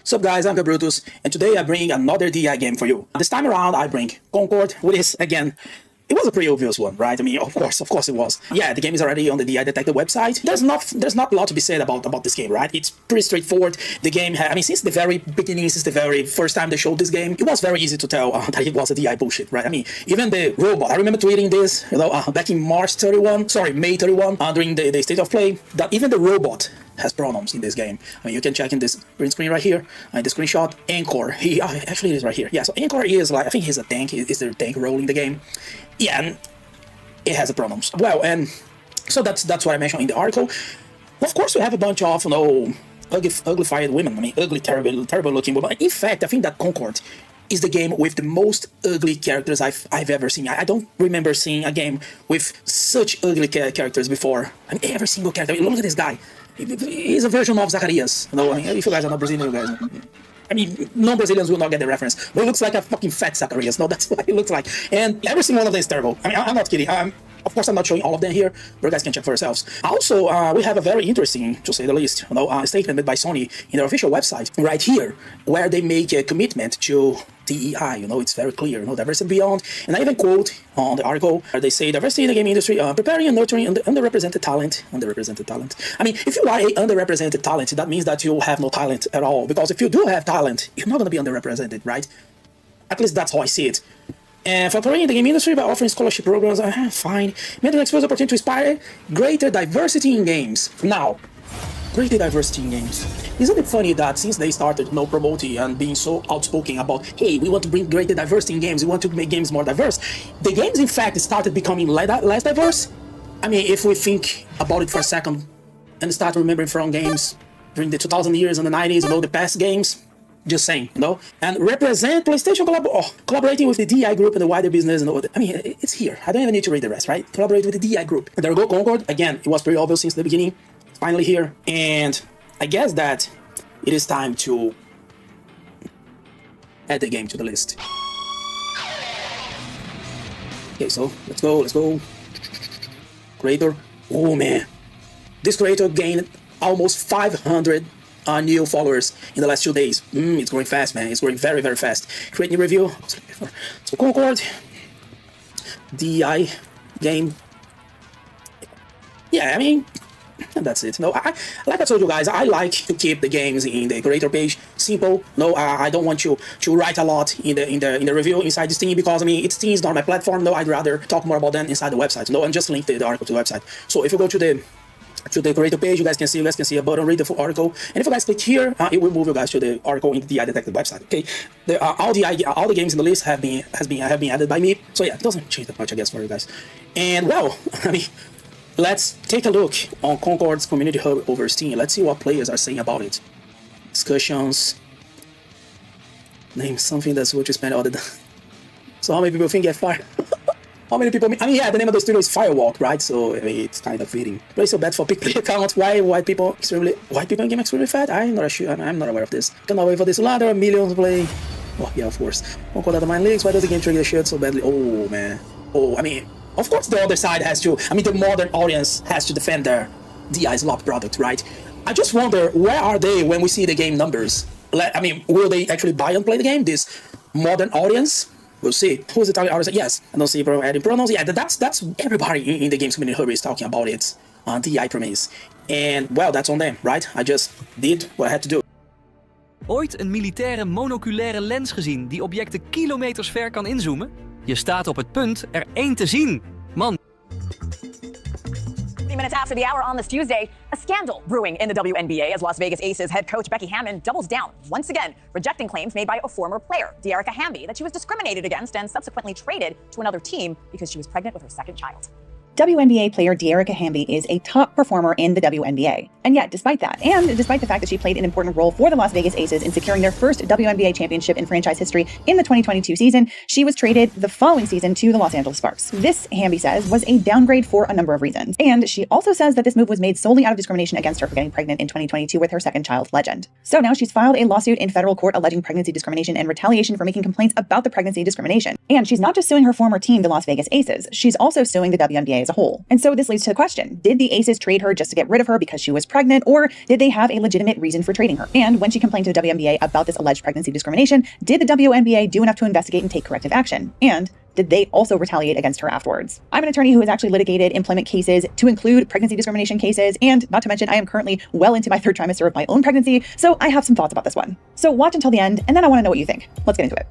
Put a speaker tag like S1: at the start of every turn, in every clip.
S1: Sup guys, I'm Brutus, and today I bring another DI game for you. This time around I bring Concord, which is, again, it was a pretty obvious one, right? I mean, of course it was. Yeah, the game is already on the DI Detector website. There's not a lot to be said about this game, right? It's pretty straightforward. The game, since the very beginning, since the very first time they showed this game, it was very easy to tell that it was a DI bullshit, right? I mean, even the robot, I remember tweeting this, back in May 31, during the state of play, that even the robot has pronouns in this game. I mean, you can check in this green screen right here, the screenshot. Anchor, actually it is right here. Yeah, so Anchor is like, I think he's a tank, is the tank role in the game. Yeah, and it has the pronouns. Well, and so that's what I mentioned in the article. Of course, we have a bunch of, uglified women. I mean, ugly, terrible looking women. In fact, I think that Concord is the game with the most ugly characters I've ever seen. I don't remember seeing a game with such ugly characters before. I mean, every single character. I mean, look at this guy. He's a version of Zacarias. I mean, if you guys are not Brazilian, you guys, I mean, non-Brazilians will not get the reference. But he looks like a fucking fat Zacarias. No, that's what he looks like. And every single one of them is terrible. I mean, I'm not kidding. Of course, I'm not showing all of them here, but you guys can check for yourselves. Also, we have a very interesting, to say the least, statement made by Sony in their official website right here, where they make a commitment to DEI. It's very clear, diversity beyond. And I even quote on the article where they say diversity in the game industry, preparing and nurturing underrepresented talent. I mean, if you are a underrepresented talent, that means that you have no talent at all. Because if you do have talent, you're not going to be underrepresented, right? At least that's how I see it. And for operating in the game industry by offering scholarship programs, fine. Mental exposure opportunity to inspire greater diversity in games. Now, greater diversity in games. Isn't it funny that since they started promoting and being so outspoken about, hey, we want to bring greater diversity in games, we want to make games more diverse, the games in fact started becoming less diverse? I mean, if we think about it for a second and start remembering from games during the 2000 years and the 90s, the past games, just saying, and represent PlayStation collaborating with the DI group and the wider business, I mean, it's here. I don't even need to read the rest, right? Collaborate with the DI group. And there we go, Concord. Again, it was pretty obvious since the beginning. It's finally here. And I guess that it is time to add the game to the list. Okay, so let's go. Creator. Oh man. This creator gained almost 500 new followers in the last 2 days. It's growing fast, man. It's growing very, very fast. Create new review. So Concord, DI game. Yeah, I mean, and that's it. Like I told you guys, I like to keep the games in the creator page simple. I don't want you to write a lot in the review inside Steam, because I mean, Steam is not my platform. I'd rather talk more about them inside the website. And just link the article to the website. So if you go to the creator page, you guys can see a button, read the full article, and if you guys click here, it will move you guys to the article in the DI Detective website. Okay, all the games in the list have been added by me, so yeah, it doesn't change that much, I guess, for you guys. And well, I mean, let's take a look on Concord's community hub over Steam. Let's see what players are saying about it. Discussions. Name something that's what you spend all the time. So how many people think get fired? How many people? I mean, yeah, the name of the studio is Firewalk, right? So I mean, it's kind of fitting. Play so bad for big player accounts. Why white people in game extremely fat? I'm not sure. I'm not aware of this. Cannot wait for this. There are millions play. Oh yeah, of course. Concord out of mine leagues. Why does the game trigger the shirt so badly? Oh man. Oh, I mean, of course the other side has to. I mean, the modern audience has to defend their DI's locked product, right? I just wonder, where are they when we see the game numbers? I mean, will they actually buy and play the game? This modern audience. We'll see. Who's the target audience? Yes, I don't see adding pronouns. Yeah, that's everybody in the games community hub is talking about it on DI premise. And well, that's on them, right? I just did what I had to do.
S2: Ooit een militaire monoculaire lens gezien die objecten kilometers ver kan inzoomen? Je staat op het punt er één te zien. Man.
S3: 30 minutes after the hour on this Tuesday, a scandal brewing in the WNBA as Las Vegas Aces head coach Becky Hammon doubles down once again, rejecting claims made by a former player, Dearica Hamby, that she was discriminated against and subsequently traded to another team because she was pregnant with her second child.
S4: WNBA player Dearica Hamby is a top performer in the WNBA. And yet, despite that, and despite the fact that she played an important role for the Las Vegas Aces in securing their first WNBA championship in franchise history in the 2022 season, she was traded the following season to the Los Angeles Sparks. This, Hamby says, was a downgrade for a number of reasons. And she also says that this move was made solely out of discrimination against her for getting pregnant in 2022 with her second child, Legend. So now she's filed a lawsuit in federal court alleging pregnancy discrimination and retaliation for making complaints about the pregnancy discrimination. And she's not just suing her former team, the Las Vegas Aces, she's also suing the WNBA as as a whole. And so this leads to the question, did the Aces trade her just to get rid of her because she was pregnant, or did they have a legitimate reason for trading her? And when she complained to the WNBA about this alleged pregnancy discrimination, did the WNBA do enough to investigate and take corrective action? And did they also retaliate against her afterwards? I'm an attorney who has actually litigated employment cases to include pregnancy discrimination cases, and not to mention I am currently well into my 3rd trimester of my own pregnancy, so I have some thoughts about this one. So watch until the end, and then I want to know what you think. Let's get into it.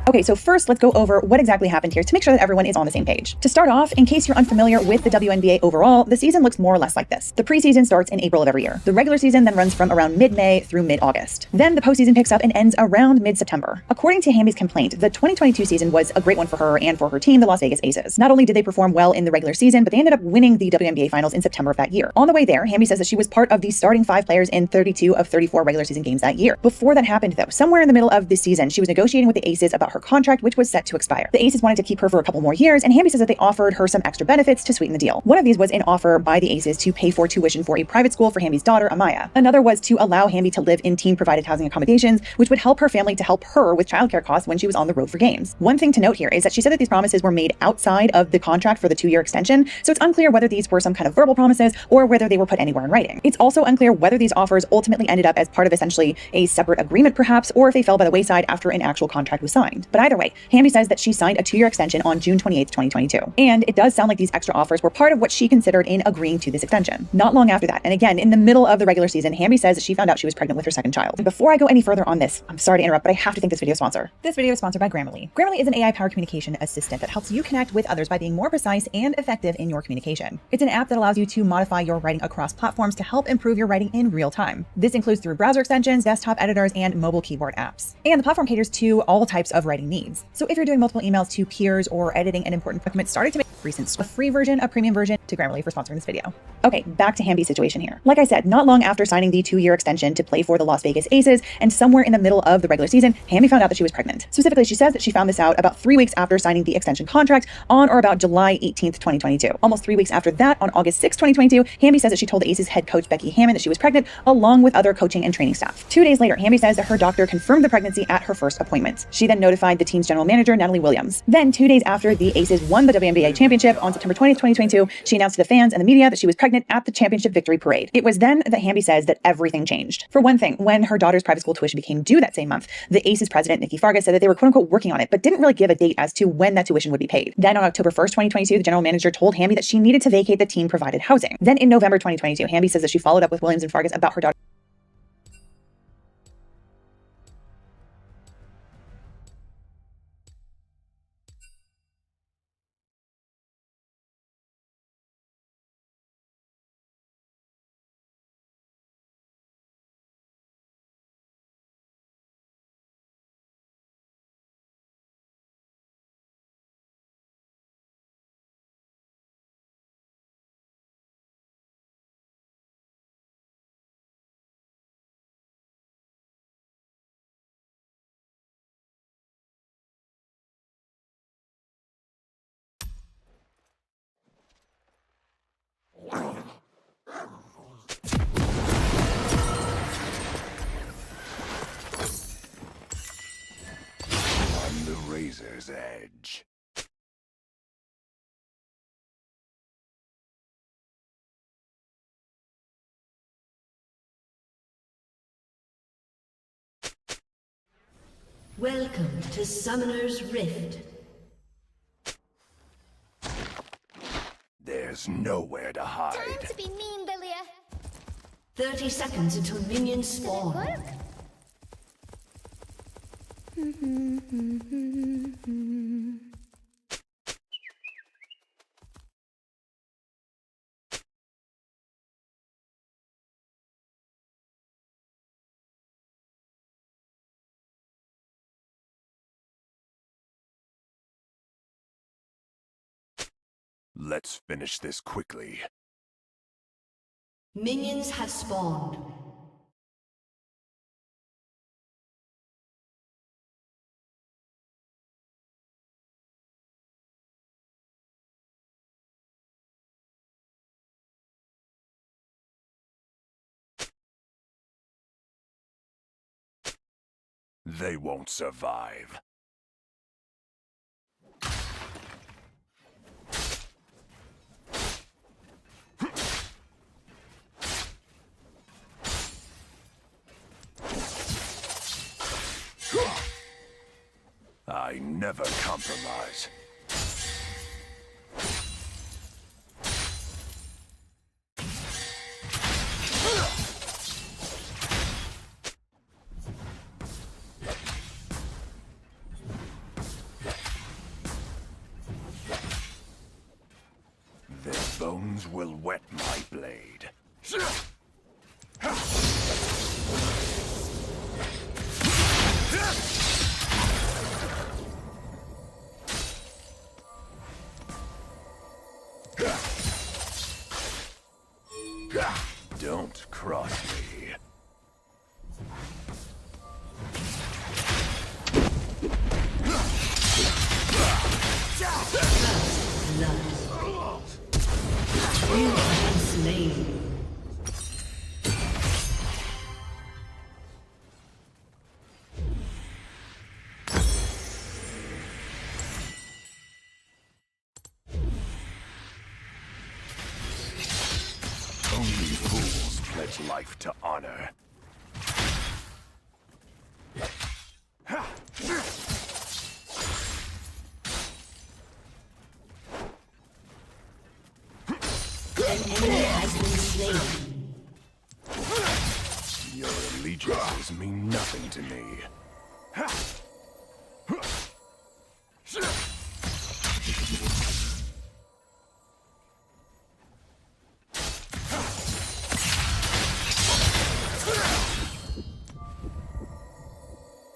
S4: Okay, so first let's go over what exactly happened here to make sure that everyone is on the same page. To start off, in case you're unfamiliar with the WNBA overall, the season looks more or less like this. The preseason starts in April of every year. The regular season then runs from around mid-May through mid-August. Then the postseason picks up and ends around mid-September. According to Hamby's complaint, the 2022 season was a great one for her and for her team, the Las Vegas Aces. Not only did they perform well in the regular season, but they ended up winning the WNBA finals in September of that year. On the way there, Hamby says that she was part of the starting 5 players in 32 of 34 regular season games that year. Before that happened though, somewhere in the middle of the season, she was negotiating with the Aces about her contract, which was set to expire. The Aces wanted to keep her for a couple more years, and Hamby says that they offered her some extra benefits to sweeten the deal. One of these was an offer by the Aces to pay for tuition for a private school for Hamby's daughter, Amaya. Another was to allow Hamby to live in team-provided housing accommodations, which would help her family to help her with childcare costs when she was on the road for games. One thing to note here is that she said that these promises were made outside of the contract for the 2-year extension, so it's unclear whether these were some kind of verbal promises or whether they were put anywhere in writing. It's also unclear whether these offers ultimately ended up as part of essentially a separate agreement perhaps, or if they fell by the wayside after an actual contract was signed. But either way, Hamby says that she signed a 2-year extension on June 28th, 2022. And it does sound like these extra offers were part of what she considered in agreeing to this extension. Not long after that, and again, in the middle of the regular season, Hamby says that she found out she was pregnant with her 2nd child. And before I go any further on this, I'm sorry to interrupt, but I have to thank this video sponsor. This video is sponsored by Grammarly. Grammarly is an AI-powered communication assistant that helps you connect with others by being more precise and effective in your communication. It's an app that allows you to modify your writing across platforms to help improve your writing in real time. This includes through browser extensions, desktop editors, and mobile keyboard apps. And the platform caters to all types of writing needs. So if you're doing multiple emails to peers or editing an important document, starting to make recent a free version, a premium version, to Grammarly for sponsoring this video. Okay, back to Hamby's situation here. Like I said, not long after signing the 2-year extension to play for the Las Vegas Aces, and somewhere in the middle of the regular season, Hamby found out that she was pregnant. Specifically, she says that she found this out about 3 weeks after signing the extension contract on or about July 18th, 2022. Almost 3 weeks after that, on August 6th, 2022, Hamby says that she told the Aces head coach Becky Hammon that she was pregnant, along with other coaching and training staff. 2 days later, Hamby says that her doctor confirmed the pregnancy at her first appointment. She then notified the team's general manager, Natalie Williams. Then 2 days after the Aces won the WNBA championship on September 20th, 2022, she announced to the fans and the media that she was pregnant at the championship victory parade. It was then that Hamby says that everything changed. For one thing, when her daughter's private school tuition became due that same month, the Aces president, Nikki Fargas, said that they were quote-unquote working on it, but didn't really give a date as to when that tuition would be paid. Then on October 1st, 2022, the general manager told Hamby that she needed to vacate the team-provided housing. Then in November 2022, Hamby says that she followed up with Williams and Fargas about her daughter.
S5: On the razor's edge.
S6: Welcome to Summoner's Rift.
S5: There's nowhere to hide.
S7: Time to be mean, Lilia.
S6: 30 seconds until minions
S7: Did it
S6: spawn.
S7: work?
S5: Let's finish this quickly.
S6: Minions have spawned.
S5: They won't survive. I never compromise. Their bones will wet my blade. Don't cross me.
S6: Blood. You have been slain.
S5: Only fools pledge life to honor.
S6: An enemy has been slain.
S5: Your allegiances mean nothing to me.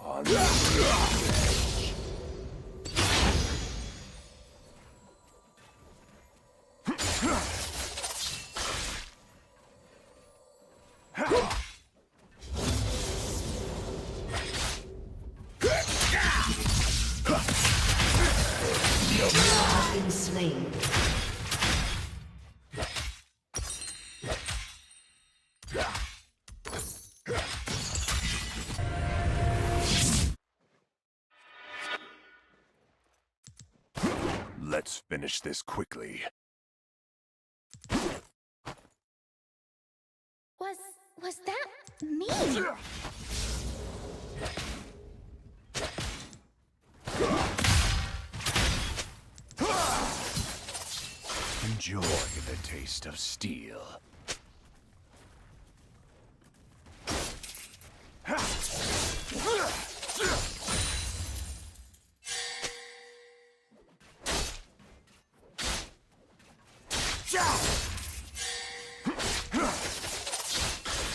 S5: On the edge.
S6: You have been slain.
S5: Let's finish this quickly.
S7: Was that me?
S5: Enjoy the taste of steel.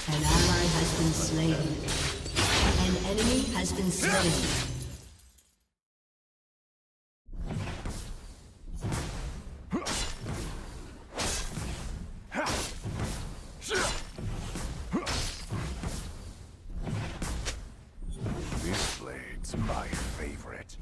S6: An ally has been slain. An enemy has been slain.
S5: This blade's my favorite.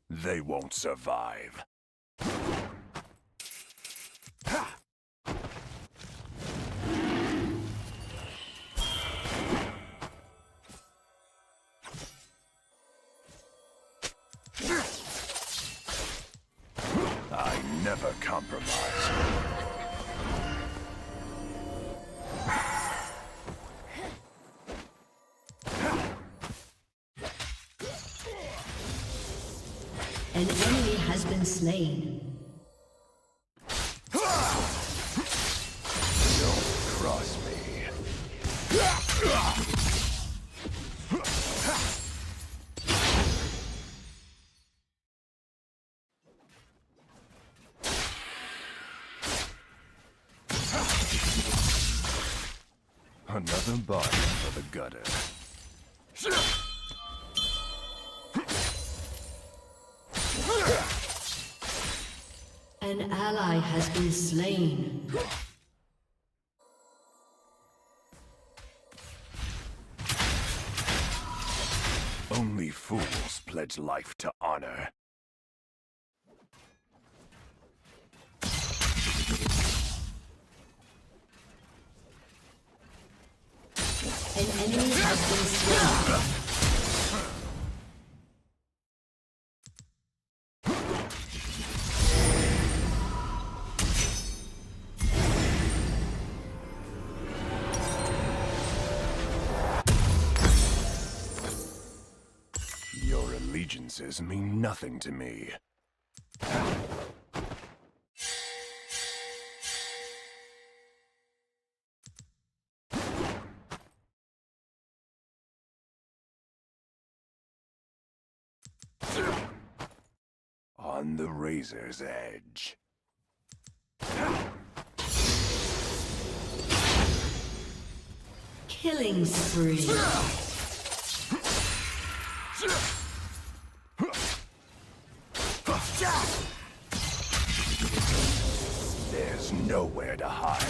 S5: They won't survive. I never compromise.
S6: An enemy has been slain.
S5: Don't cross me. Another body for the gutter.
S6: An ally has been slain.
S5: Only fools pledge life to honor.
S6: An enemy has been slain.
S5: allegiances mean nothing to me. On the razor's edge.
S6: Killing spree.
S5: There's nowhere to hide.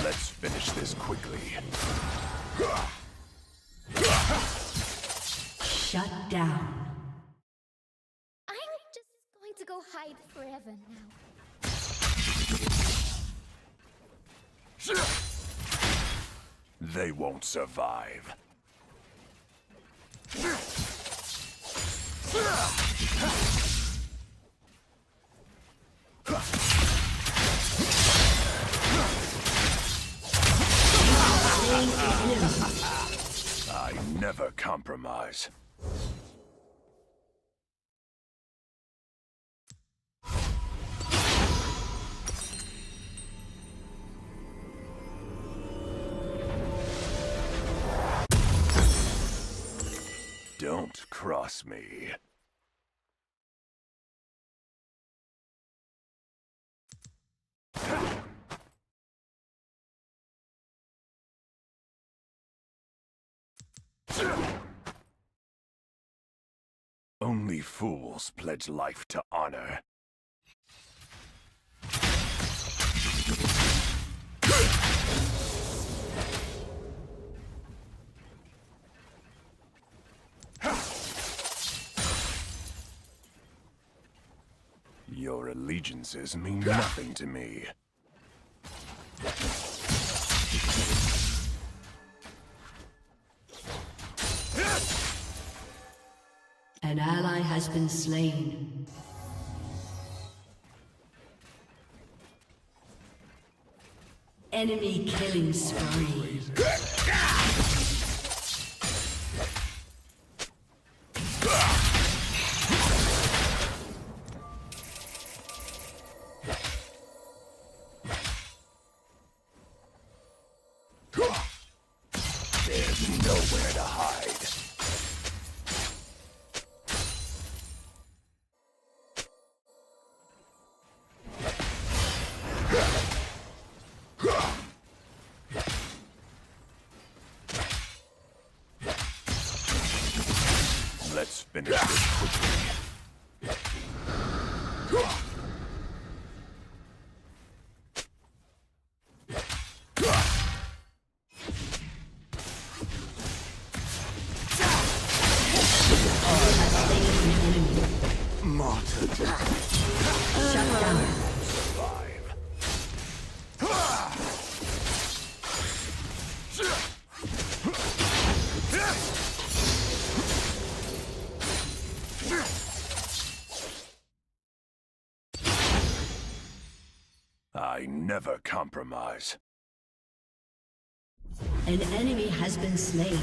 S5: Let's finish this quickly.
S6: Shut down.
S7: I'm just going to go hide forever now.
S5: They won't survive. I never compromise. Don't cross me. Only fools pledge life to honor. Your allegiances mean nothing to me.
S6: An ally has been slain. Enemy killing spree.
S5: There's nowhere to hide. Let's finish this quickly. Martyred.
S6: Shut down.
S5: Survive. I never compromise.
S6: An enemy has been slain.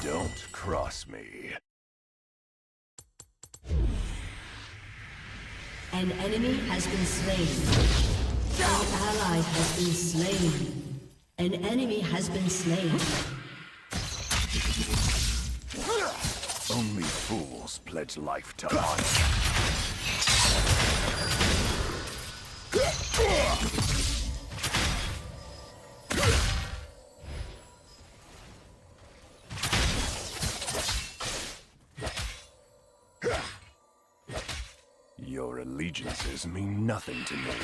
S5: Don't cross me.
S6: An enemy has been slain. An ally has been slain. An enemy has been slain.
S5: Only fools pledge life to honor. Your allegiances mean nothing to me.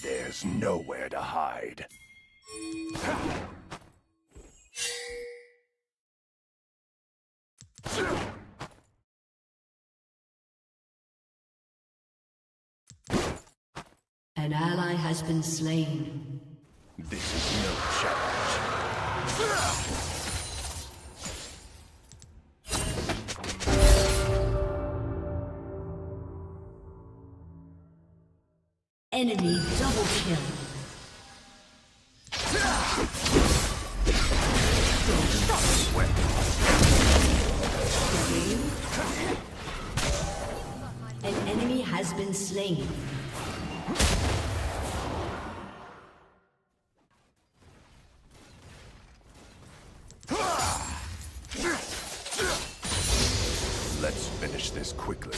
S5: There's nowhere to hide.
S6: An ally has been slain.
S5: This is no challenge.
S6: Enemy double kill. An enemy has been slain.
S5: Let's finish this quickly.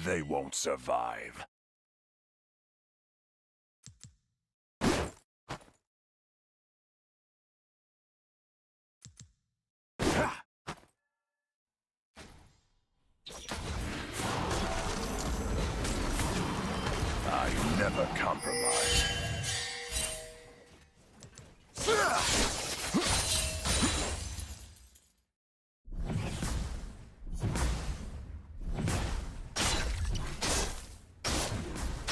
S5: They won't survive. I never compromise.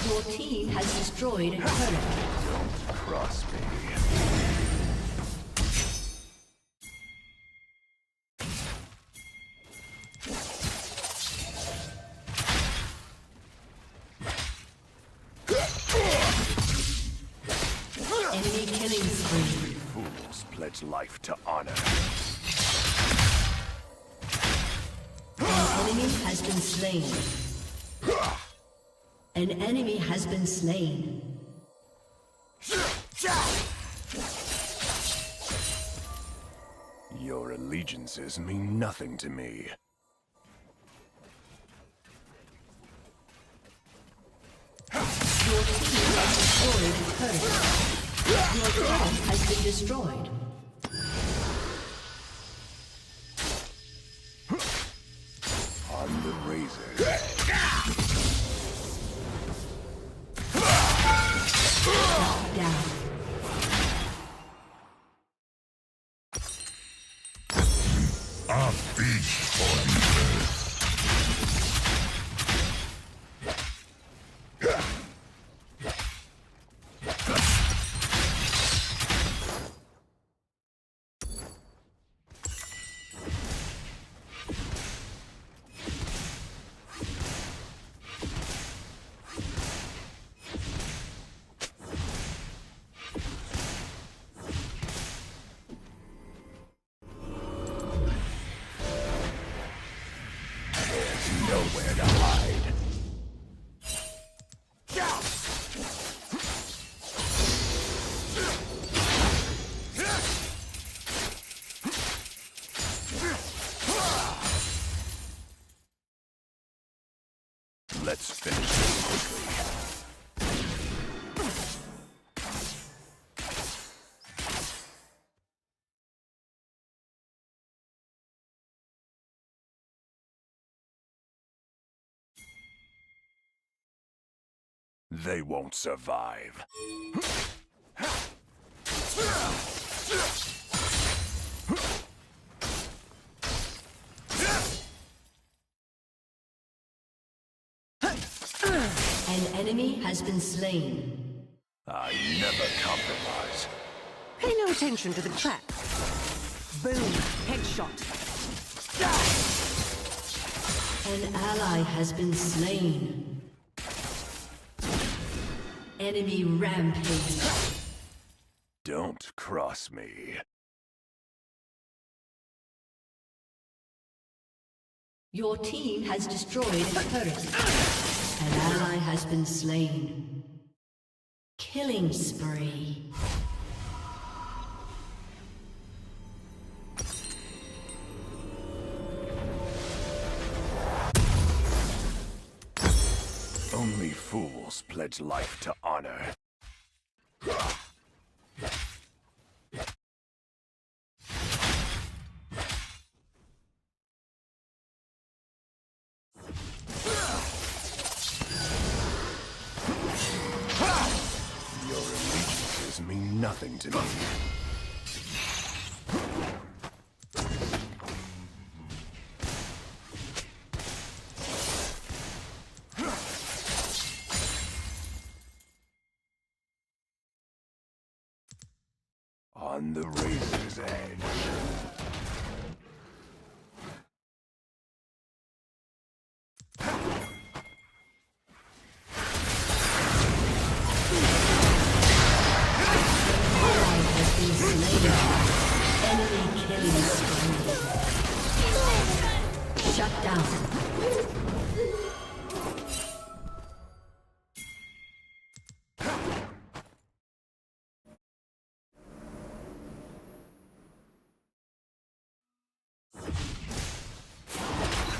S6: Your team has destroyed a turret.
S5: Don't cross me.
S6: Enemy killing spree.
S5: Fools pledge life to honor.
S6: An enemy has been slain. An enemy has been slain.
S5: Your allegiances mean nothing to me.
S6: Your team has destroyed a turret. Your turret has been destroyed.
S5: On the razor.
S6: Down.
S5: A feast for nowhere to hide. Let's finish this quickly. They won't survive.
S6: An enemy has been slain.
S5: I never compromise.
S8: Pay no attention to the trap. Boom. Headshot.
S6: An ally has been slain. Enemy rampage.
S5: Don't cross me.
S6: Your team has destroyed a turret. An ally has been slain. Killing spree.
S5: Only fools pledge life to honor. Your allegiances mean nothing to me. On the razor's edge.
S6: Shut down.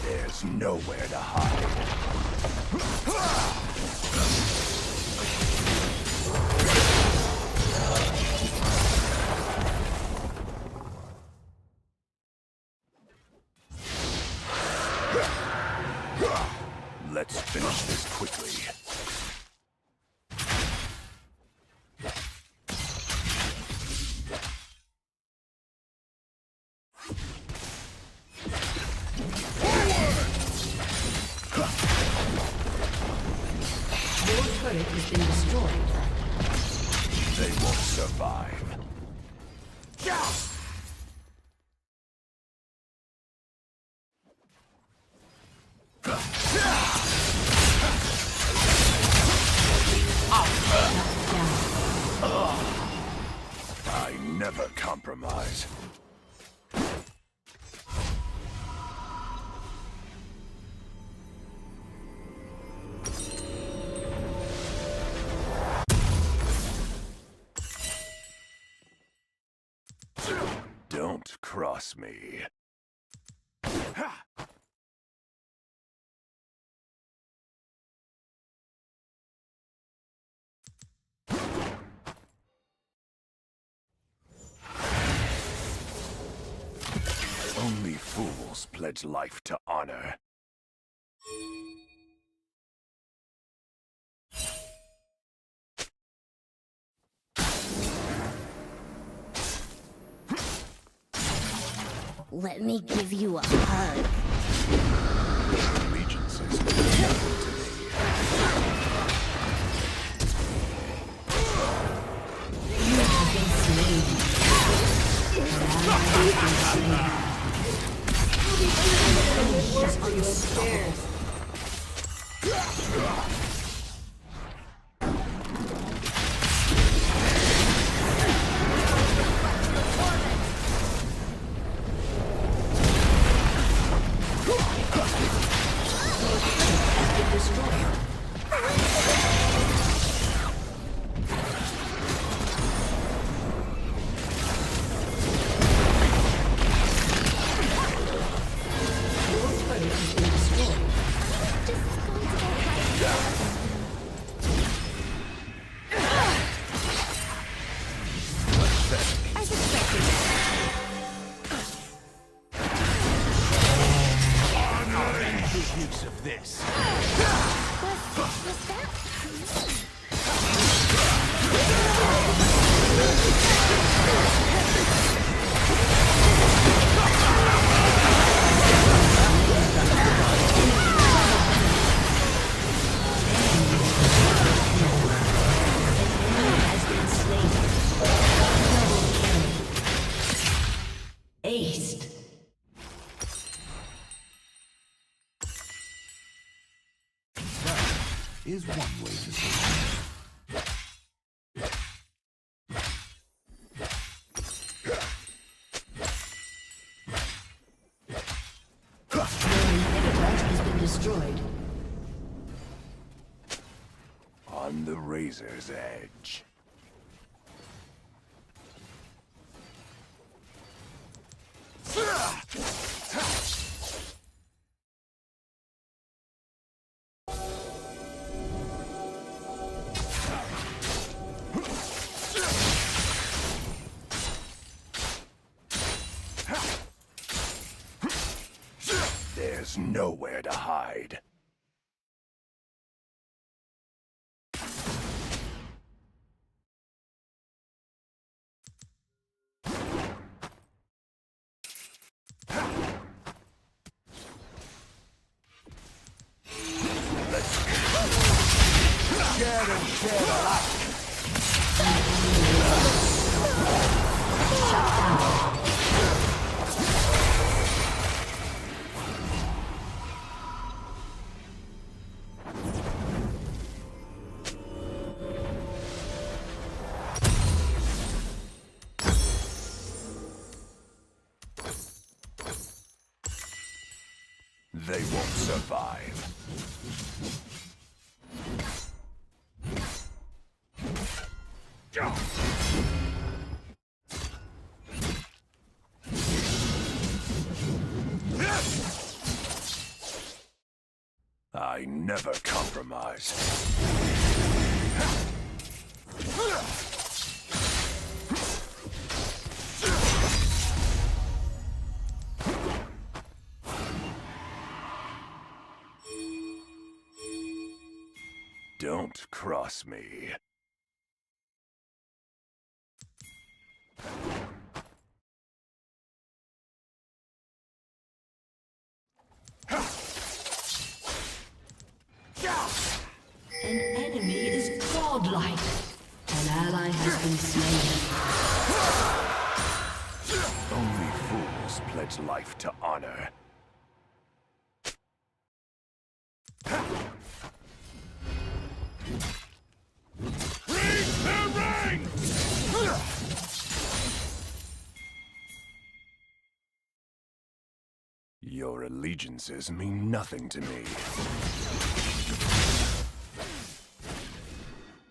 S5: There's nowhere to hide. Let's finish this quickly.
S6: Your turret has been destroyed.
S5: They won't survive. I never compromise. Don't cross me. Only fools pledge life to honor.
S7: Let me give you a hug.
S5: Allegiances mean nothing to me.
S6: You have been slain. An ally has been slain.
S5: Use of this.
S7: Was that?
S6: Aced.
S5: is one way to survive.
S6: Your inhibitor has been destroyed.
S5: On the razor's edge. There's nowhere to hide. They won't survive. I never compromise. Don't cross me.
S6: An enemy is godlike. An ally has been slain.
S5: Only fools pledge life to honor. Your allegiances mean nothing to me.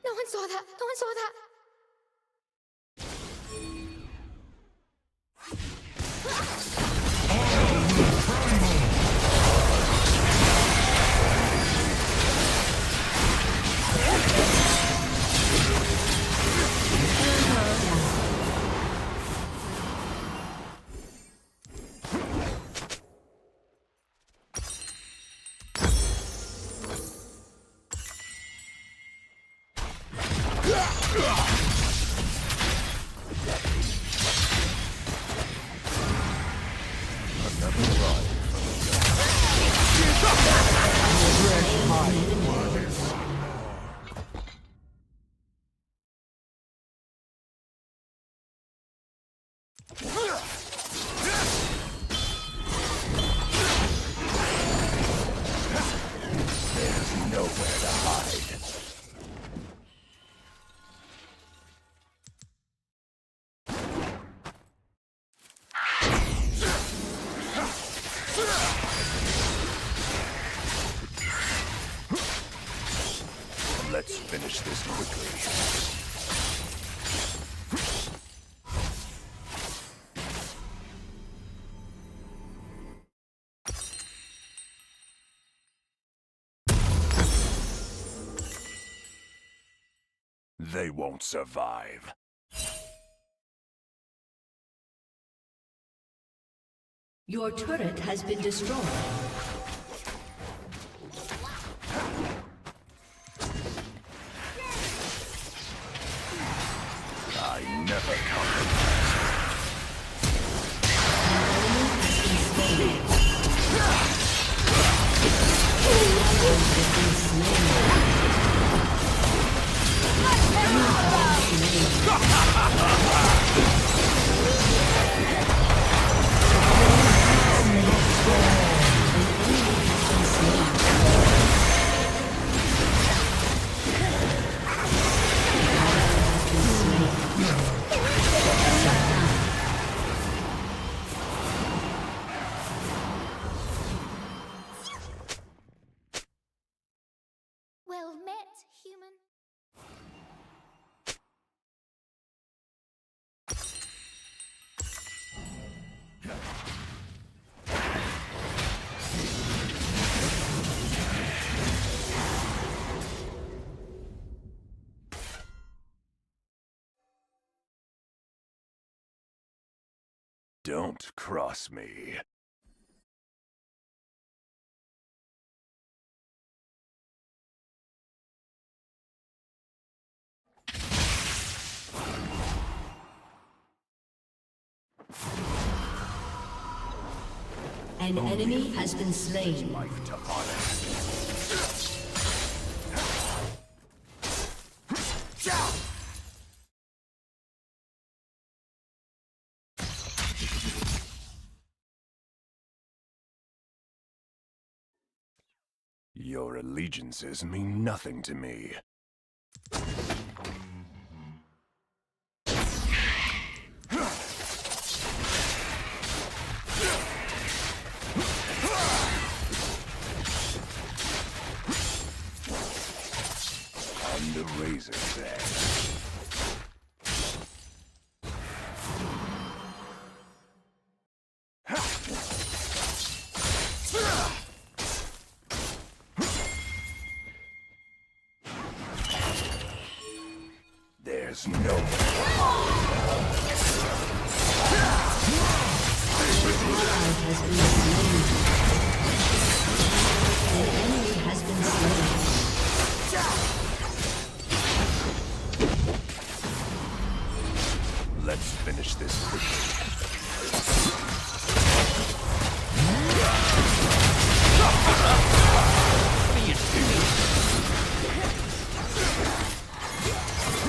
S7: No one saw that. No one saw that.
S5: There's nowhere to hide. Let's finish this quickly. They won't survive.
S6: Your turret has been destroyed.
S5: I never compromise. Don't cross me.
S6: An enemy has been slain.
S5: Life to honor. Your allegiances mean nothing to me. On the razor's edge. There's no
S6: Has been slain. An enemy has been slain.
S5: Let's finish this quickly.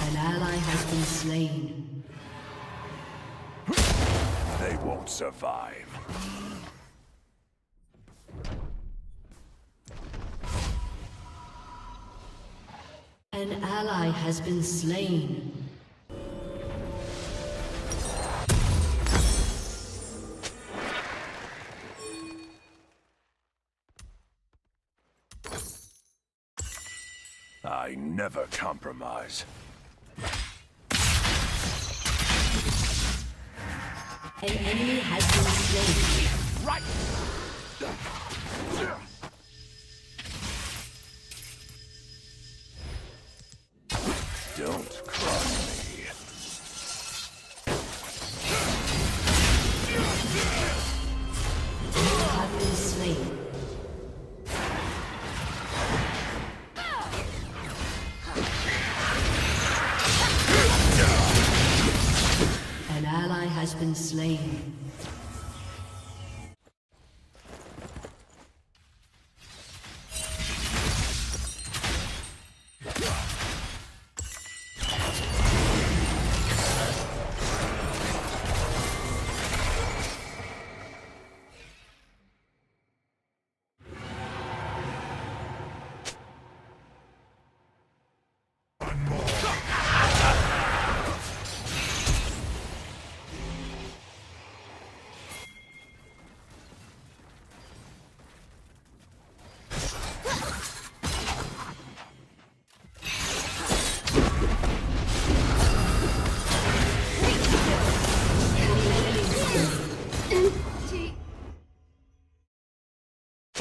S6: An ally has been slain.
S5: They won't survive.
S6: An ally has been slain.
S5: I never compromise.
S6: An enemy has been slain.
S5: Right! Don't cross me.
S6: You have been slain. An ally has been slain.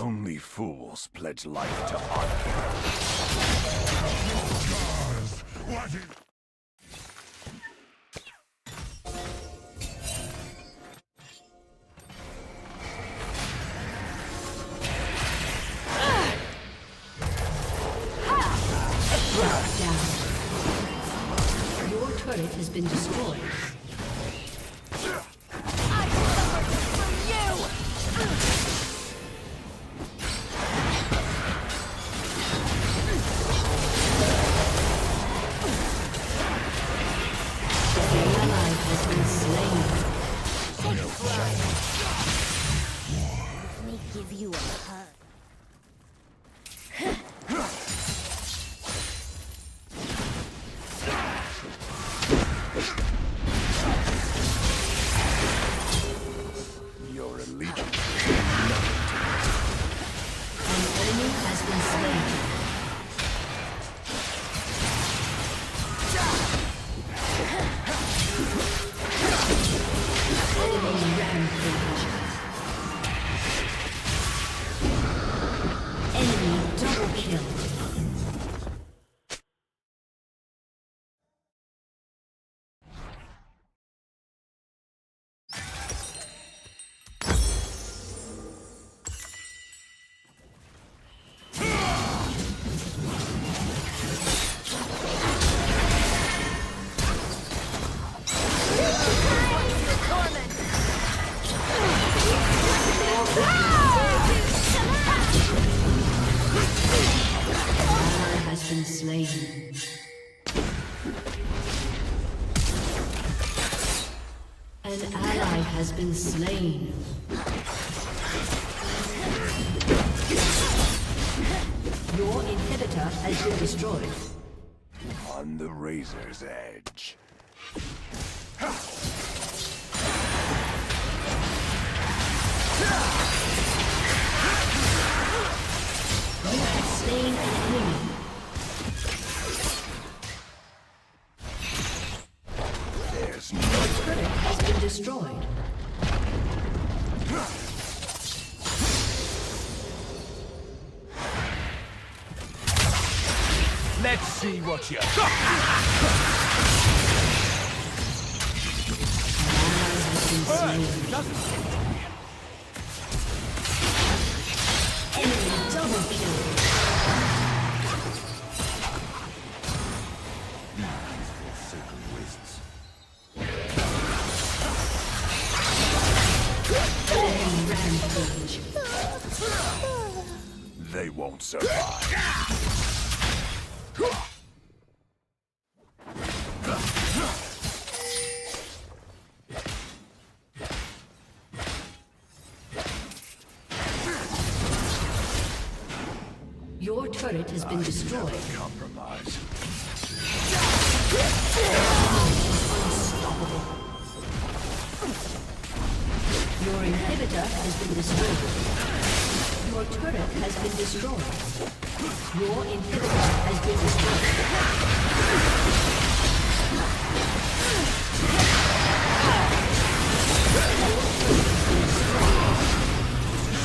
S5: Only fools pledge life to honor.
S6: Down. Your turret has been destroyed.
S7: Let me give you a hug.
S5: Your allegiance.
S6: An enemy has been slain. Enemy rampage. slain. Your inhibitor has been destroyed.
S5: On the razor's edge.
S6: You have slain an enemy.
S5: There's no
S6: Turret has been destroyed.
S5: Let's see what you got.
S6: Enemy double kill. Enemy rampage.
S5: They won't survive.
S6: Your turret has been destroyed.
S5: Compromise.
S6: Unstoppable. Your inhibitor has been destroyed. Your turret has been destroyed. Your inhibitor has been destroyed.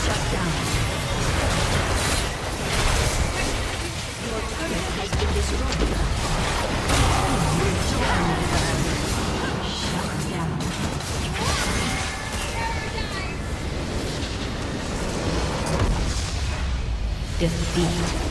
S6: Shut down. Your turret has been destroyed. Shut down. Defeat.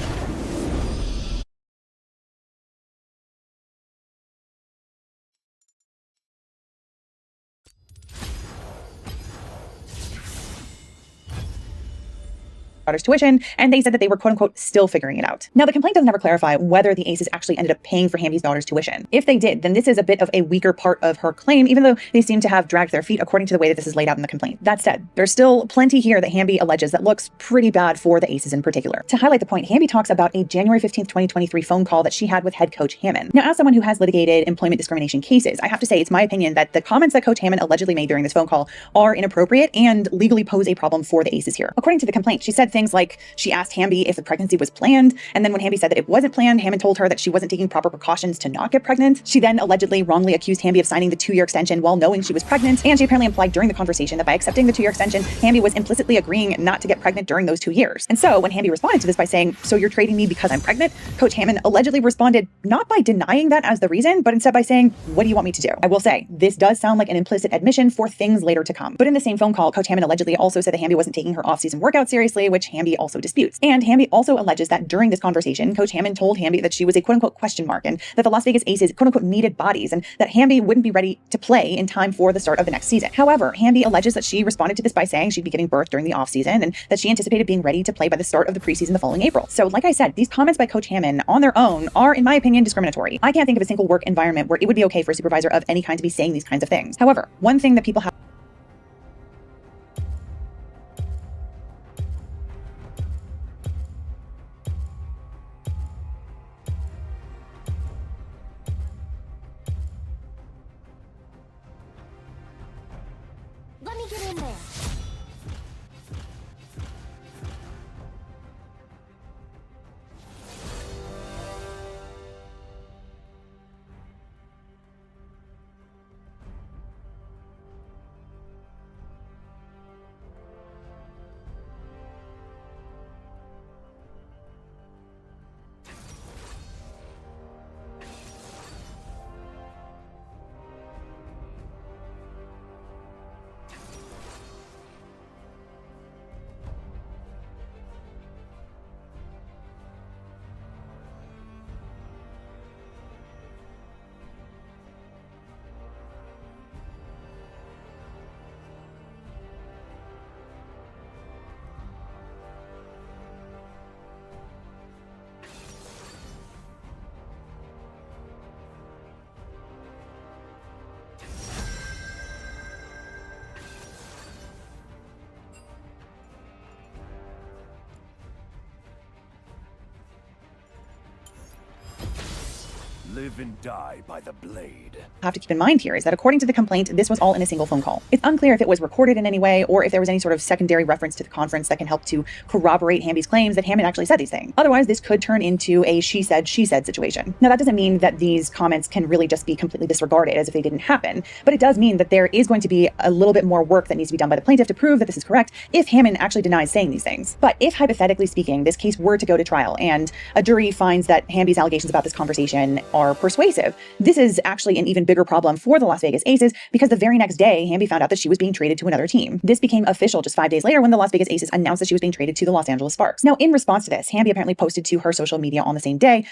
S4: daughter's tuition, and they said that they were quote unquote still figuring it out. Now, the complaint doesn't ever clarify whether the Aces actually ended up paying for Hamby's daughter's tuition. If they did, then this is a bit of a weaker part of her claim, even though they seem to have dragged their feet according to the way that this is laid out in the complaint. That said, there's still plenty here that Hamby alleges that looks pretty bad for the Aces in particular. To highlight the point, Hamby talks about a January 15th, 2023 phone call that she had with head coach Hammond. Now, as someone who has litigated employment discrimination cases, I have to say it's my opinion that the comments that Coach Hammond allegedly made during this phone call are inappropriate and legally pose a problem for the Aces here. According to the complaint, she said things like she asked Hamby if the pregnancy was planned, and then when Hamby said that it wasn't planned, Hammond told her that she wasn't taking proper precautions to not get pregnant. She then allegedly wrongly accused Hamby of signing the 2-year extension while knowing she was pregnant, and she apparently implied during the conversation that by accepting the 2-year extension, Hamby was implicitly agreeing not to get pregnant during those 2 years. And so when Hamby responded to this by saying, "So you're trading me because I'm pregnant?" Coach Hammond allegedly responded not by denying that as the reason, but instead by saying, "What do you want me to do?" I will say, this does sound like an implicit admission for things later to come. But in the same phone call, Coach Hammond allegedly also said that Hamby wasn't taking her off-season workout seriously, which Hamby also disputes. And Hamby also alleges that during this conversation, Coach Hammond told Hamby that she was a quote-unquote question mark and that the Las Vegas Aces quote-unquote needed bodies and that Hamby wouldn't be ready to play in time for the start of the next season. However, Hamby alleges that she responded to this by saying she'd be giving birth during the offseason and that she anticipated being ready to play by the start of the preseason the following April. So like I said, these comments by Coach Hammond on their own are, in my opinion, discriminatory. I can't think of a single work environment where it would be okay for a supervisor of any kind to be saying these kinds of things. However, one thing that people have
S7: Let me get in there.
S5: Live and die by the blade.
S4: Have to keep in mind here is that according to the complaint, this was all in a single phone call. It's unclear if it was recorded in any way or if there was any sort of secondary reference to the conference that can help to corroborate Hamby's claims that Hammond actually said these things. Otherwise, this could turn into a she said situation. Now, that doesn't mean that these comments can really just be completely disregarded as if they didn't happen, but it does mean that there is going to be a little bit more work that needs to be done by the plaintiff to prove that this is correct if Hammond actually denies saying these things. But if, hypothetically speaking, this case were to go to trial and a jury finds that Hamby's allegations about this conversation are persuasive, this is actually an even bigger problem for the Las Vegas Aces because the very next day, Hamby found out that she was being traded to another team. This became official just 5 days later when the Las Vegas Aces announced that she was being traded to the Los Angeles Sparks. Now, in response to this, Hamby apparently posted to her social media on the same day,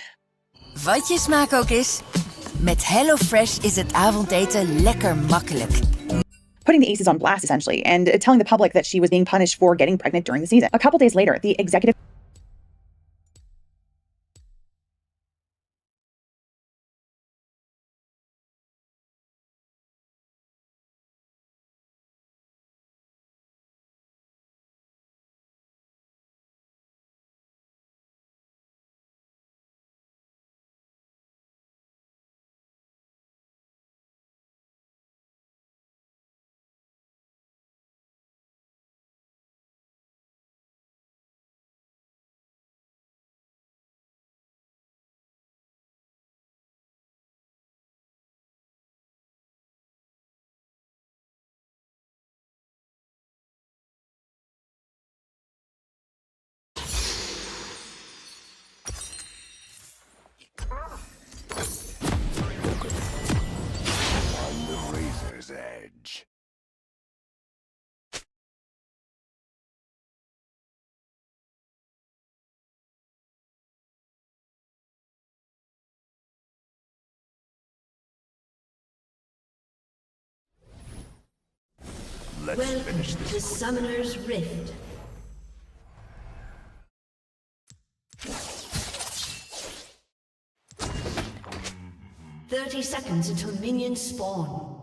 S8: Wat je smaak ook is, met HelloFresh is het avondeten lekker makkelijk.
S4: putting the Aces on blast essentially and telling the public that she was being punished for getting pregnant during the season. A couple days later, the executive
S5: On the razor's edge. Let's
S6: Welcome
S5: finish this.
S6: to Summoner's Rift. "30 seconds until minions spawn.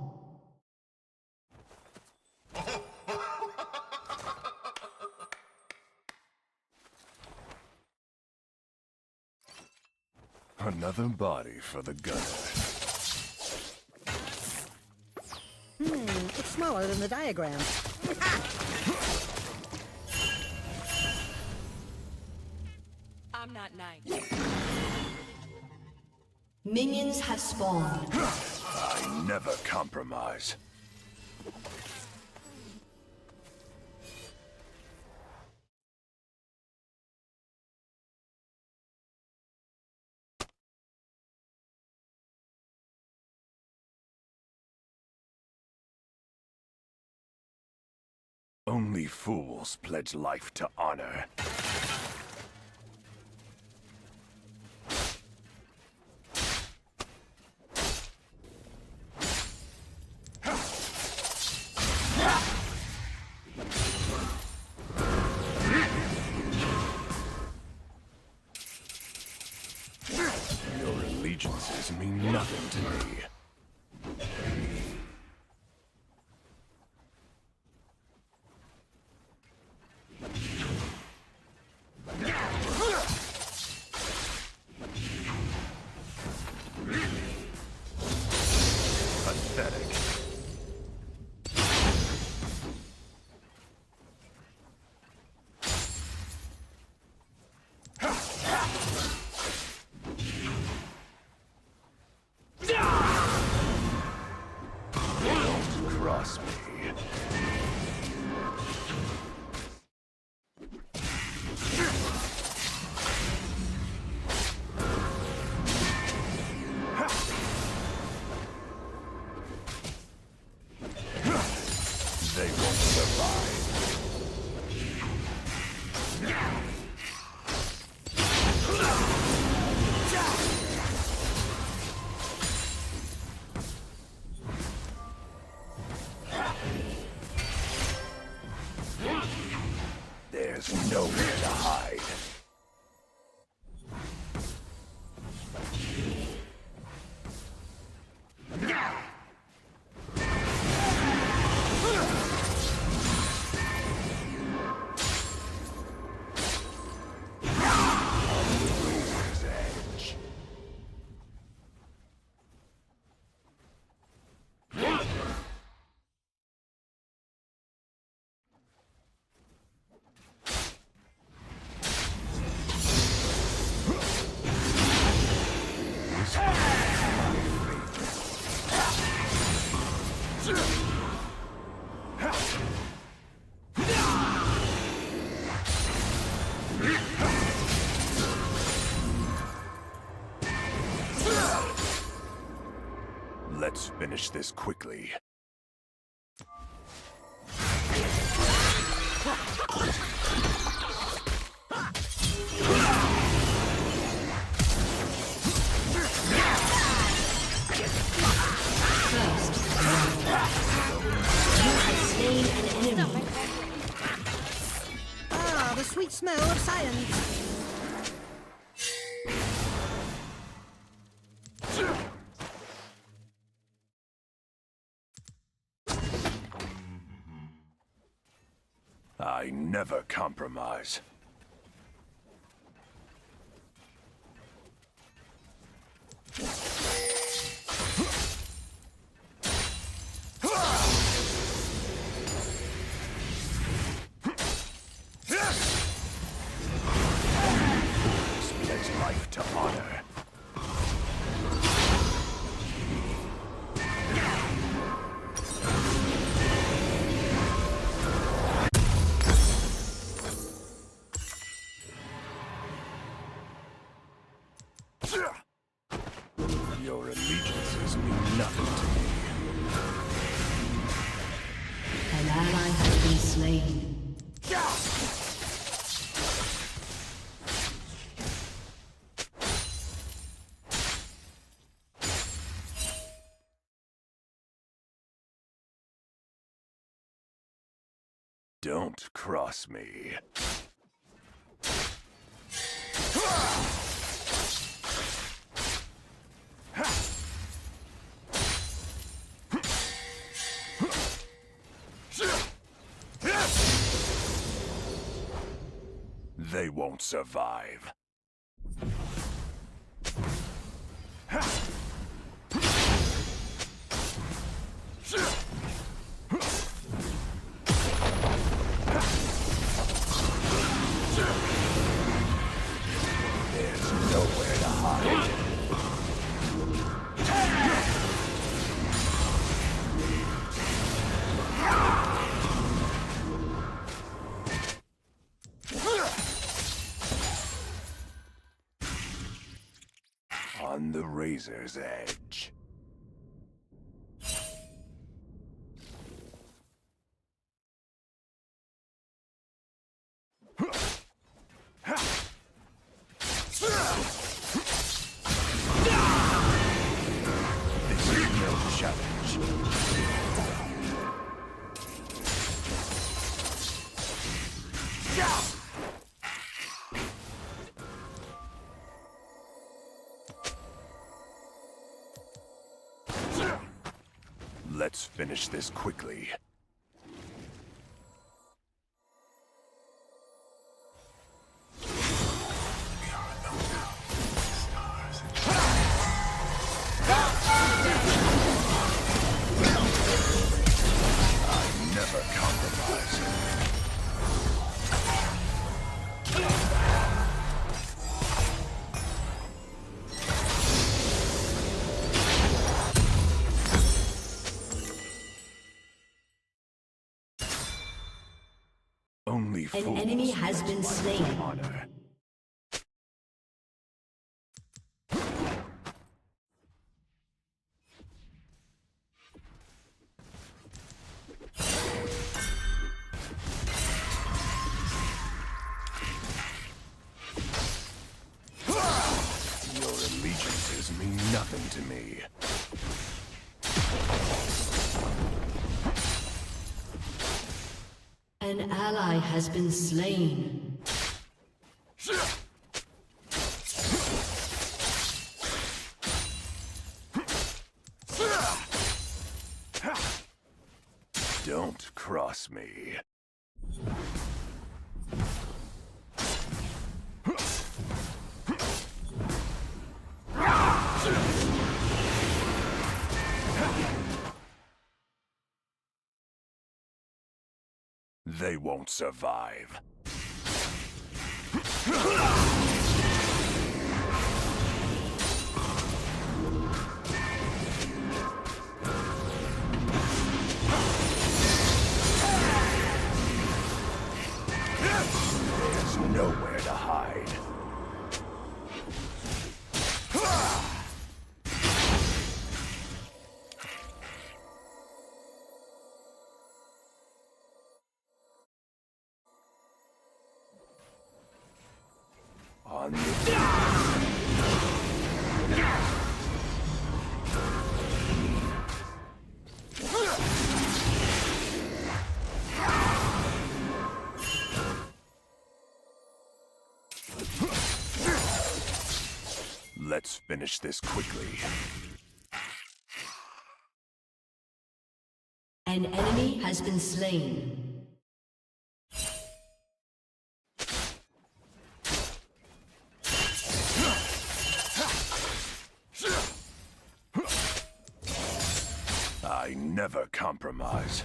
S5: Another body for the gunner.
S9: It's smaller than the diagram.
S8: I'm not nice.
S6: Minions have spawned.
S5: I never compromise. Only fools pledge life to honor. Your allegiances mean nothing to me. Pathetic. Don't cross me. They won't survive. There's nowhere to hide. Let's finish this quickly.
S9: Ah, the sweet smell of science.
S5: I never compromise. Spends life to honor. Your allegiances mean nothing to me.
S6: An ally has been slain.
S5: Don't cross me. They won't survive. There's nowhere to hide. On the razor's edge. This is no challenge. Let's finish this quickly. I never compromise. Only
S6: An
S5: fools
S6: enemy has been slain.
S5: honor. Your allegiances mean nothing to me.
S6: An ally has been slain.
S5: Don't cross me. They won't survive. There's nowhere to hide. On the... Let's finish this quickly.
S6: An enemy has been slain.
S5: I never compromise.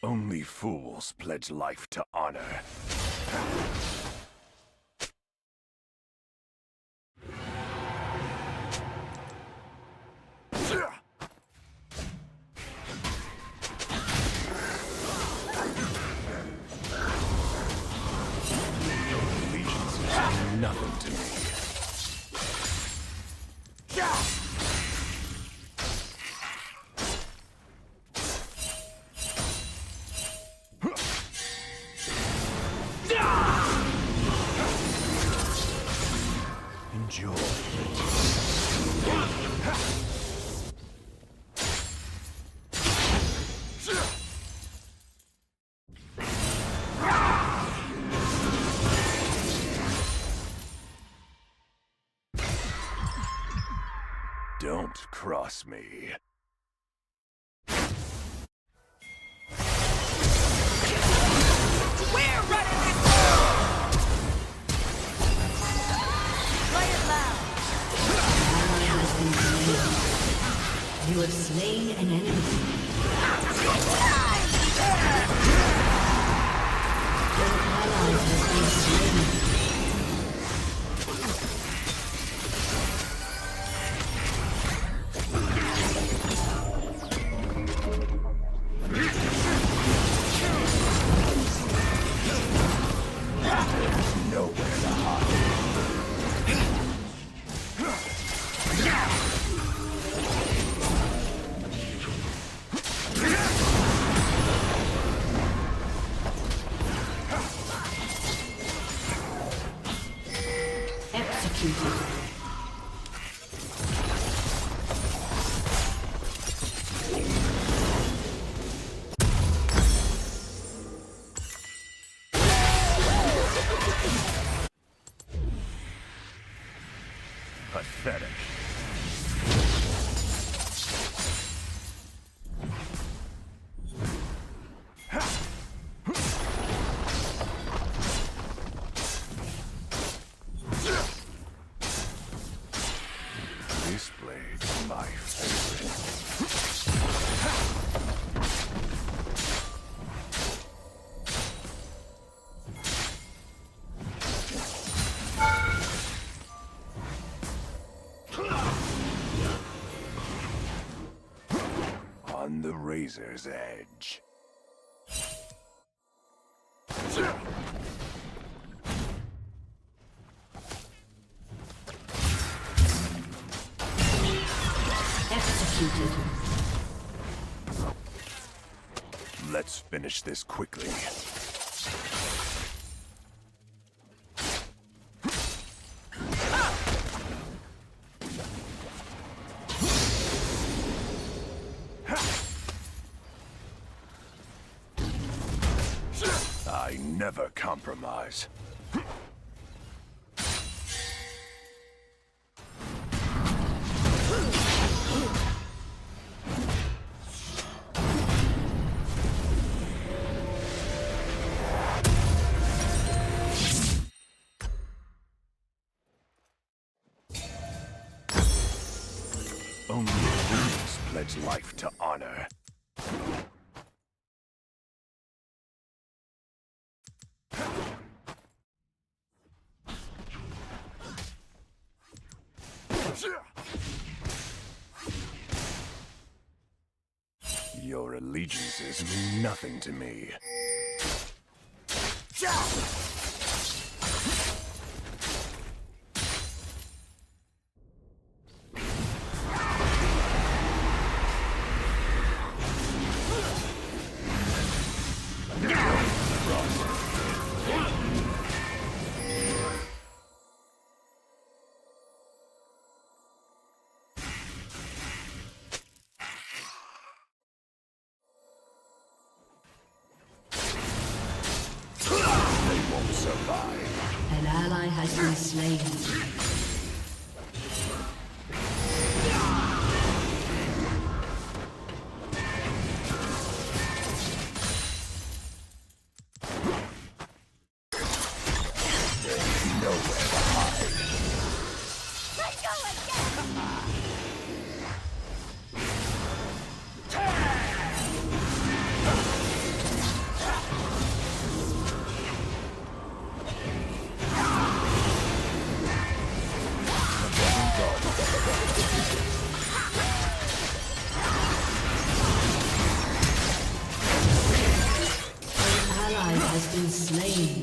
S5: Only fools pledge life to honor. Allegiances mean nothing to me. Enjoy. Don't cross me.
S8: We're running this Play it loud.
S6: You have slain an enemy. Your ally has been slain.
S5: Nowhere to hide.
S6: Executed.
S5: Pathetic. This blade's my favorite. On the razor's edge.
S6: Executed.
S5: Let's finish this quickly. I never compromise. Only fools pledge life to honor. Your allegiances mean nothing to me.
S6: An ally has been slain. Slain.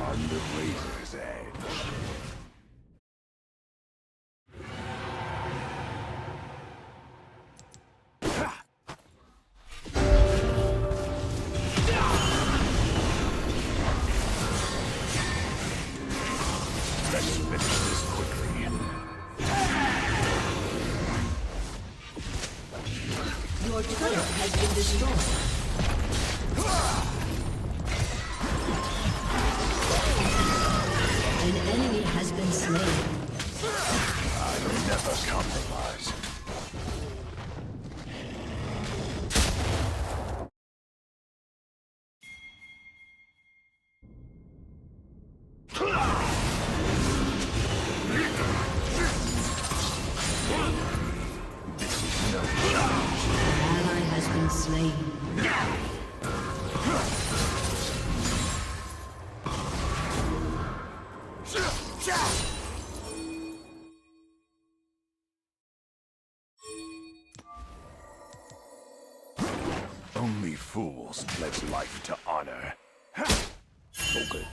S5: On the razor's edge. Let's finish this quickly.
S6: Your turret has been destroyed. An enemy has been slain.
S5: I'll never compromise.
S6: Slain.
S5: Only fools pledge life to honor. Okay.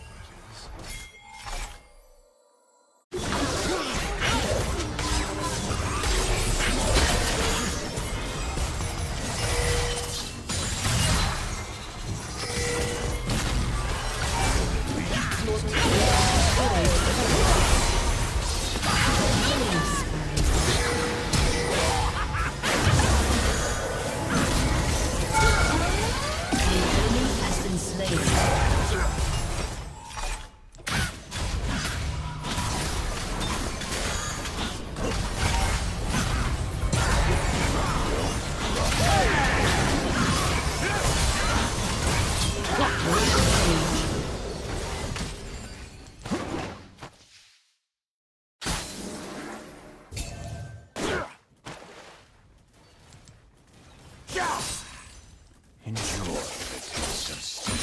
S5: Enjoy the taste of steel.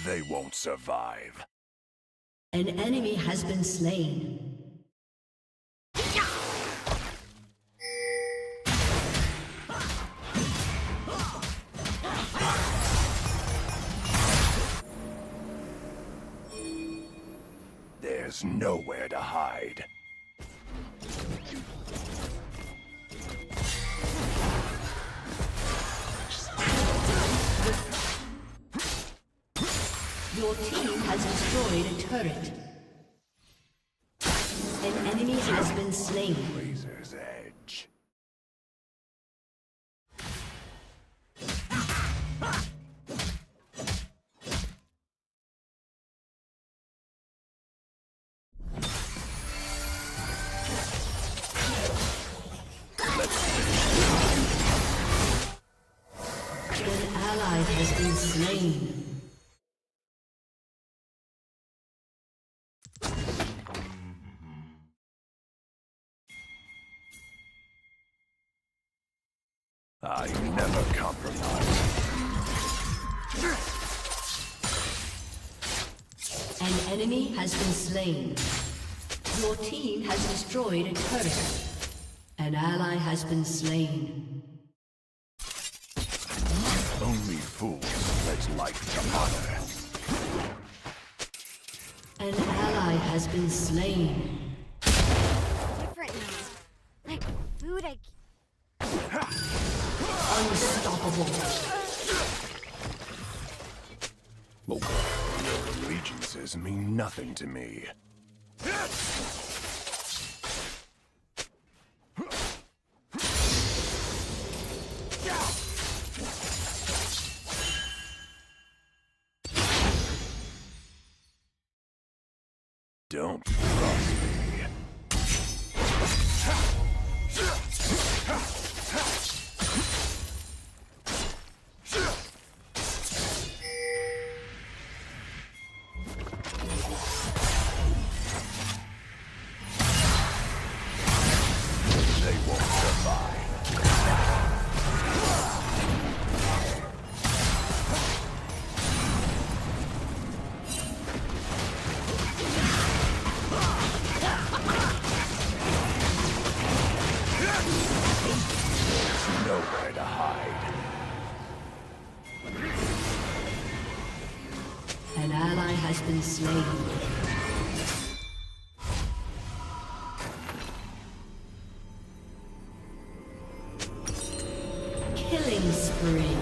S5: They won't survive.
S6: An enemy has been slain.
S5: There's nowhere to hide.
S6: Your team has destroyed a turret. An enemy has been slain.
S5: Razor's edge.
S6: An ally has been slain.
S5: I never compromise.
S6: An enemy has been slain. Your team has destroyed a turret. An ally has been slain.
S5: Only fools let life come honor.
S6: An ally has been slain.
S7: Different now. Like food I
S6: Unstoppable.
S5: Your allegiances mean nothing to me. Don't cross me. They won't survive. Nowhere to hide.
S6: An ally has been slain. Killing spree.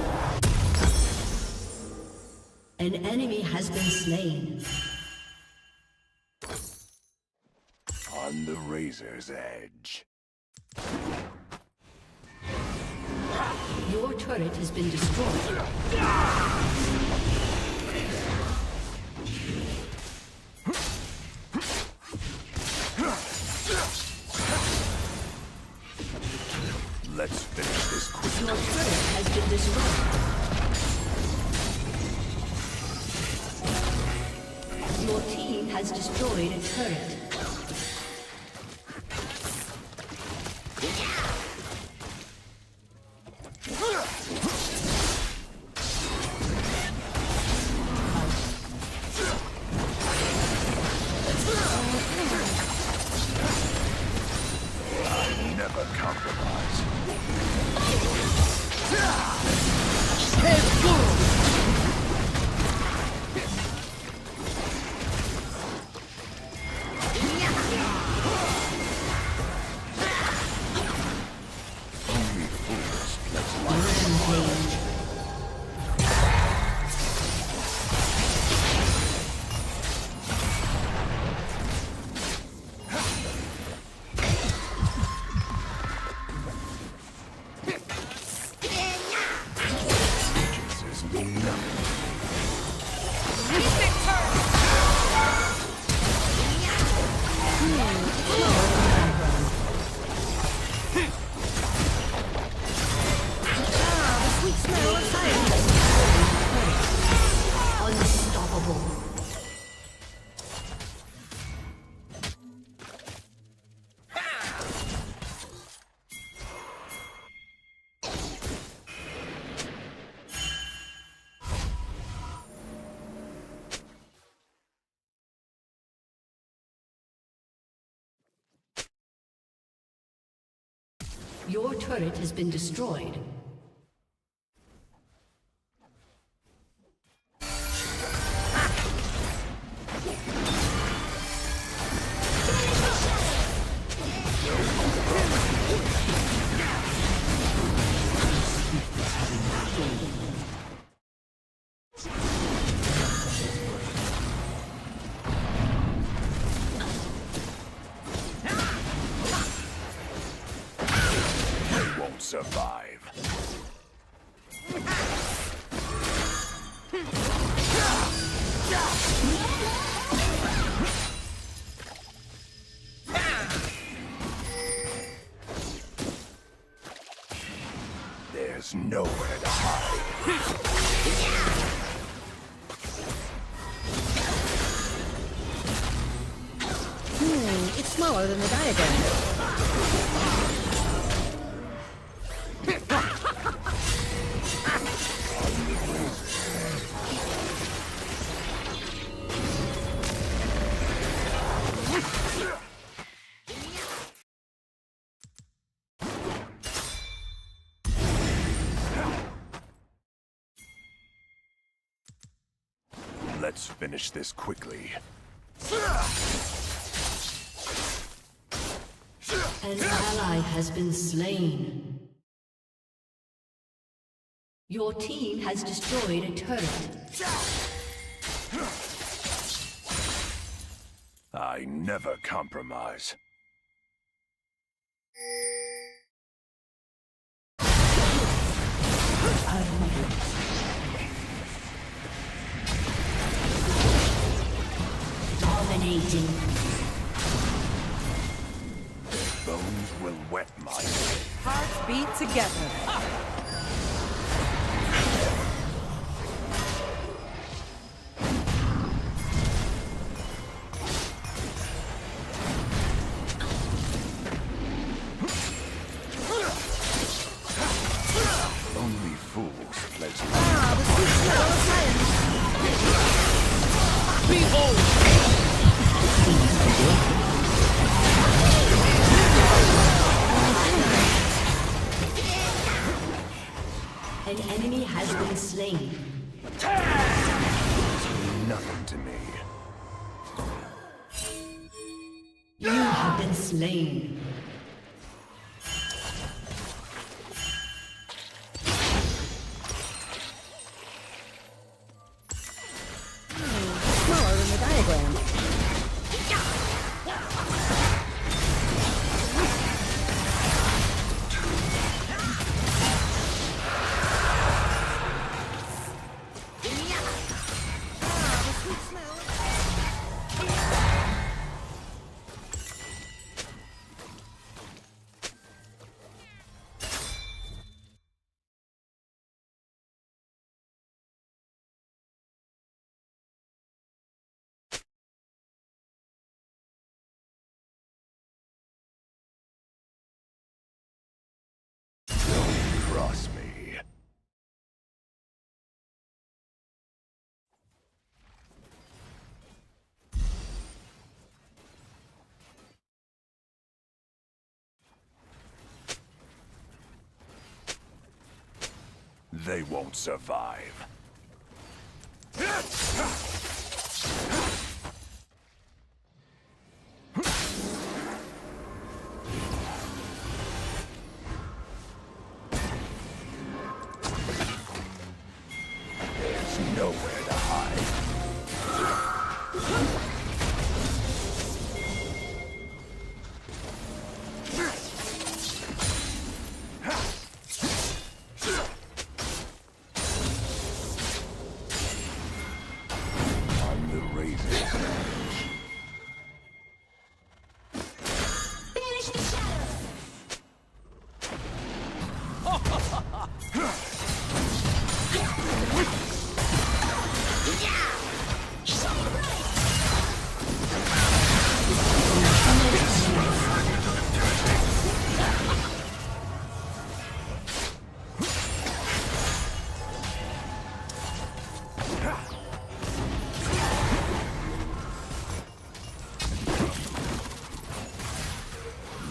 S6: An enemy has been slain.
S5: On the razor's edge.
S6: Your turret has been destroyed.
S5: Let's finish this quickly.
S6: Your turret has been destroyed. Your team has destroyed a turret.
S5: Never compromise. Only fools let life
S6: Rampage.
S5: allegiances mean nothing.
S9: The sweet smell of science.
S6: Unstoppable. Your turret has been destroyed.
S5: survive. There's nowhere to hide.
S9: It's smaller than the diagram.
S5: Let's finish this quickly.
S6: An ally has been slain. Your team has destroyed a turret.
S5: I never compromise.
S6: Dominating.
S5: Bones will wet my blade.
S9: Hearts beat together.
S5: Only fools place.
S9: The sweet smell of science.
S2: Behold!
S6: An enemy has been slain.
S5: Nothing to me.
S6: You have been slain.
S9: Smaller than the diagram.
S5: Cross me. They won't survive. There's nowhere to hide. I'm the razor's edge.
S7: Banish the shadows!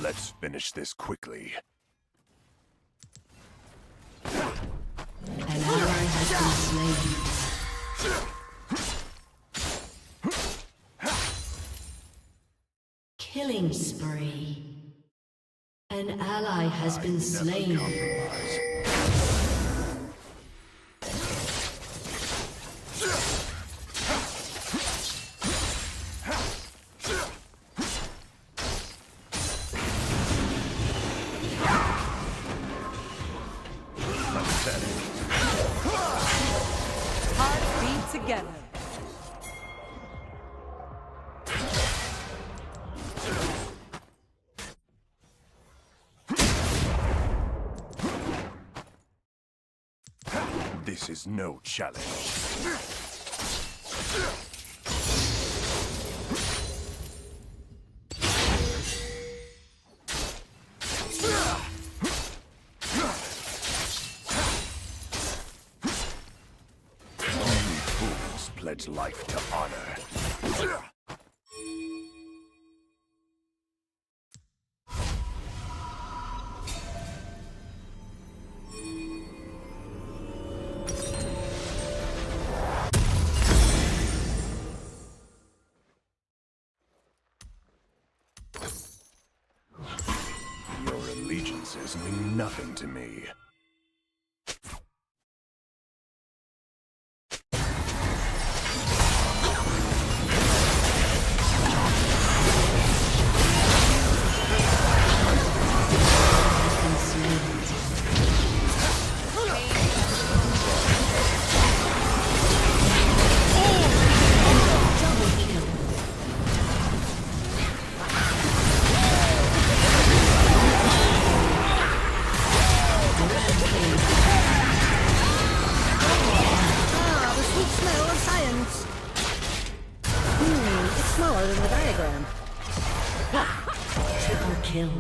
S5: Let's finish this quickly.
S6: An ally has been slain. Killing spree. An ally has been slain.
S5: Compromise.
S8: together.
S5: This is no challenge. Only fools pledge life to honor. Your allegiances mean nothing to me.
S9: Ah, the sweet smell of science. It's smaller than the diagram.
S6: Triple kill.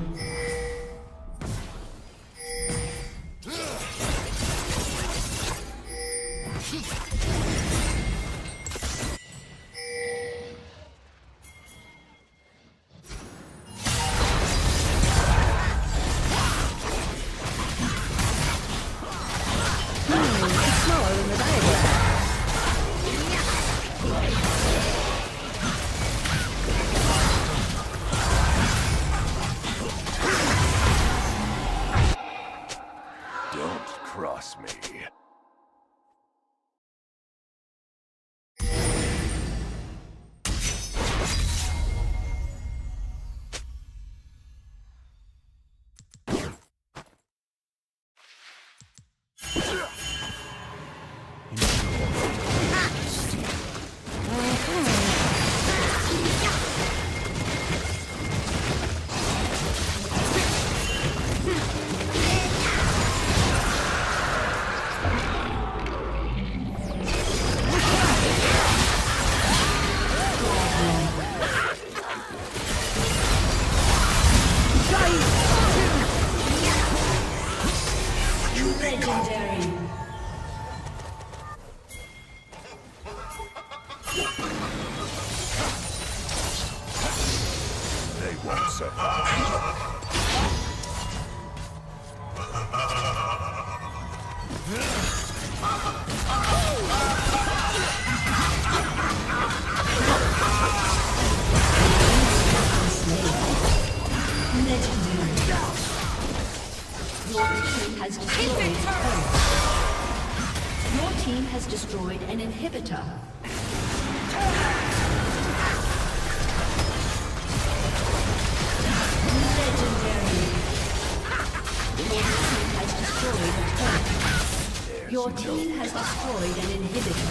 S9: It's smaller than the diagram.
S5: Don't cross me.
S6: Legendary.
S5: They won't survive.
S6: Legendary. Your team has destroyed a turret. Your team has destroyed an inhibitor. Legendary. Your team has destroyed a turret. Your team has destroyed an inhibitor.